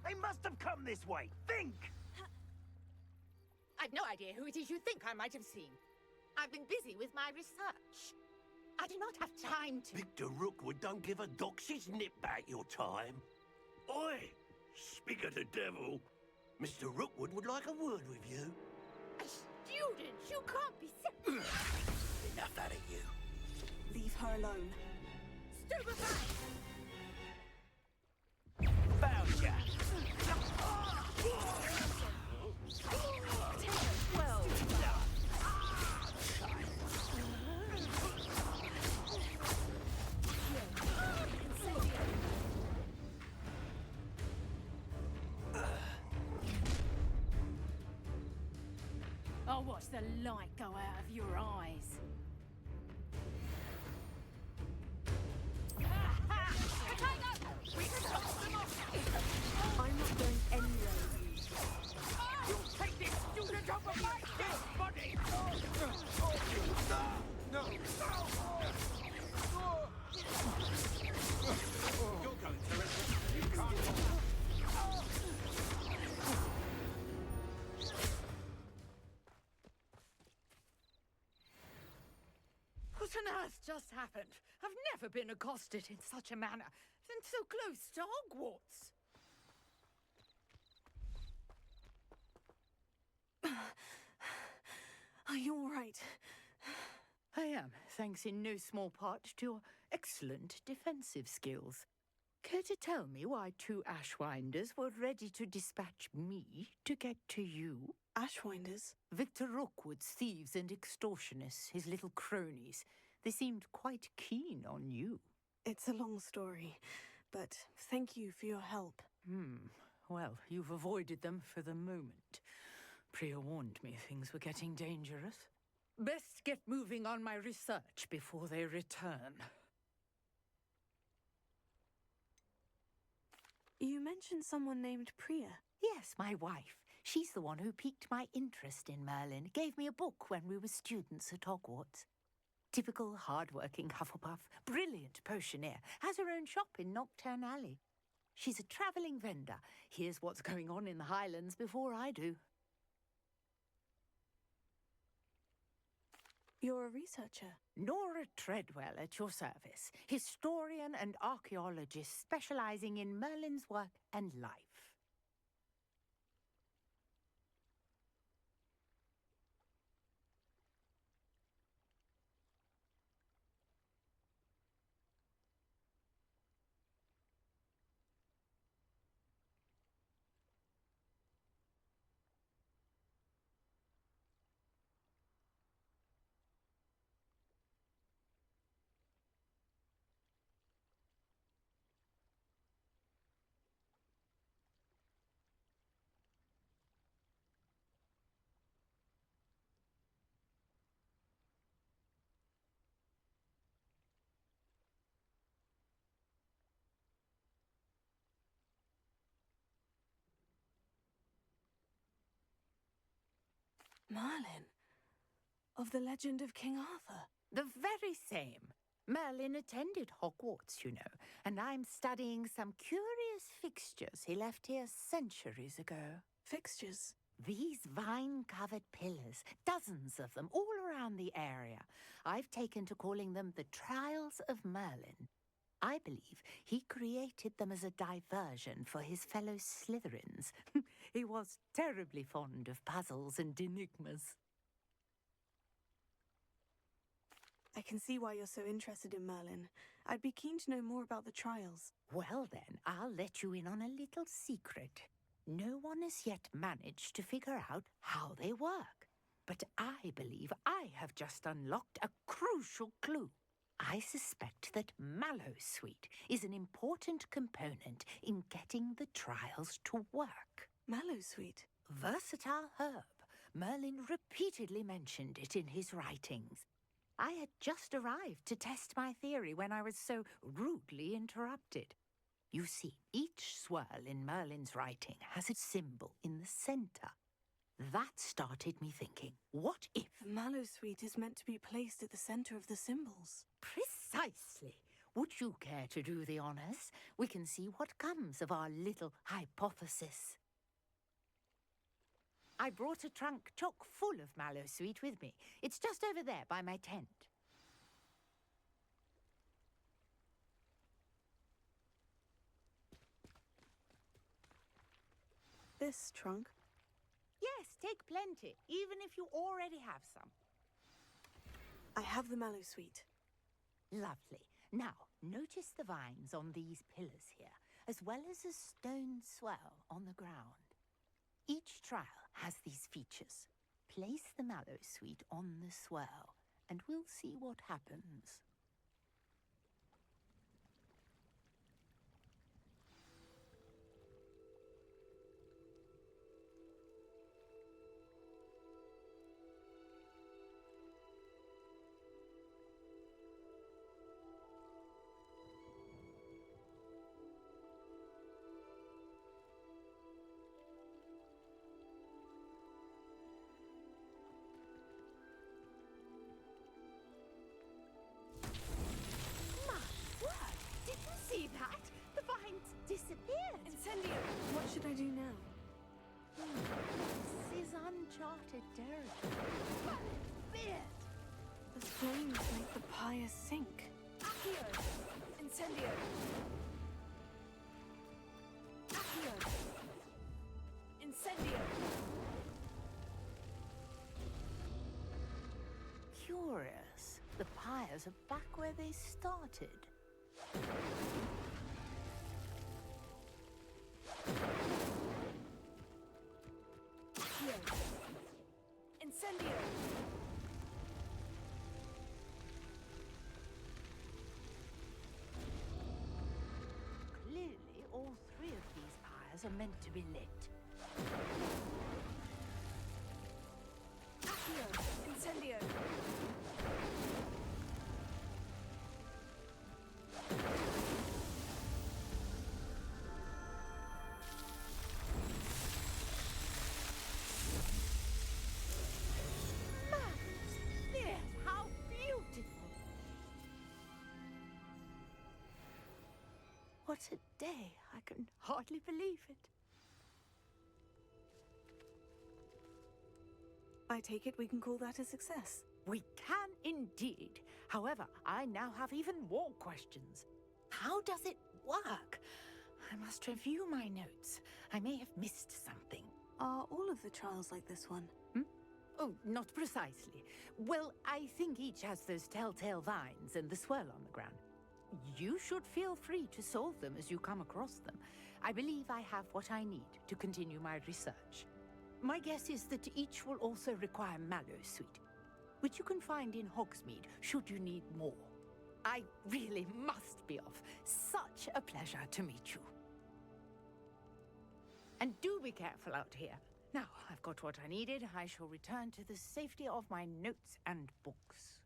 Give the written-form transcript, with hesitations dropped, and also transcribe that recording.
They must have come this way. Think! I've no idea who it is you think I might have seen. I've been busy with my research. I do not have time to... Victor Rookwood don't give a doxy's nip back your time. Oi! Speak of the devil. Mr. Rookwood would like a word with you. A student? You can't be serious. Enough out of you. Leave her alone. Stupefy! Found ya! Well done. I'll watch the light go out of your eyes. I'm not going anywhere with you. You take this student off of my dead body! No! You're going to it. You can't. What on earth just happened? I've never been accosted in such a manner, and so close to Hogwarts. Are you all right? I am, thanks in no small part to your excellent defensive skills. Care to tell me why two Ashwinders were ready to dispatch me to get to you? Ashwinders? Victor Rookwood's thieves and extortionists, his little cronies. They seemed quite keen on you. It's a long story, but thank you for your help. Well, you've avoided them for the moment. Priya warned me things were getting dangerous. Best get moving on my research before they return. You mentioned someone named Priya. Yes, my wife. She's the one who piqued my interest in Merlin. Gave me a book when we were students at Hogwarts. Typical hard-working Hufflepuff, brilliant potioneer, has her own shop in Knockturn Alley. She's a travelling vendor. Hears what's going on in the Highlands before I do. You're a researcher. Nora Treadwell at your service, historian and archaeologist specialising in Merlin's work and life. Merlin? Of the legend of King Arthur? The very same. Merlin attended Hogwarts, you know, and I'm studying some curious fixtures he left here centuries ago. Fixtures? These vine-covered pillars, dozens of them, all around the area. I've taken to calling them the Trials of Merlin. I believe he created them as a diversion for his fellow Slytherins. He was terribly fond of puzzles and enigmas. I can see why you're so interested in Merlin. I'd be keen to know more about the trials. Well then, I'll let you in on a little secret. No one has yet managed to figure out how they work. But I believe I have just unlocked a crucial clue. I suspect that Mallowsweet is an important component in getting the trials to work. Mallowsweet? Versatile herb. Merlin repeatedly mentioned it in his writings. I had just arrived to test my theory when I was so rudely interrupted. You see, each swirl in Merlin's writing has a symbol in the center. That started me thinking, what if... The Mallowsweet is meant to be placed at the center of the symbols. Precisely. Would you care to do the honours? We can see what comes of our little hypothesis. I brought a trunk chock full of mallow sweet with me. It's just over there by my tent. This trunk? Yes, take plenty, even if you already have some. I have the mallow sweet. Lovely. Now, notice the vines on these pillars here, as well as a stone swell on the ground. Each trial has these features. Place the mallow sweet on the swell, and we'll see what happens. See that? The vines disappeared. Incendio! What should I do now? This is uncharted territory. Beard! The flames make the pyre sink. Accio! Incendio! Accio! Incendio! Curious. The pyres are back where they started. Accio! Incendio! Clearly, all three of these pyres are meant to be lit. Accio! Incendio! Yes, how beautiful! What a day! I can hardly believe it. I take it we can call that a success. We can indeed. However, I now have even more questions. How does it work? I must review my notes. I may have missed something. Are all of the trials like this one? Oh, not precisely. Well, I think each has those telltale vines and the swirl on the ground. You should feel free to solve them as you come across them. I believe I have what I need to continue my research. My guess is that each will also require mallow sweet, which you can find in Hogsmeade should you need more. I really must be off. Such a pleasure to meet you. And do be careful out here. Now, I've got what I needed. I shall return to the safety of my notes and books.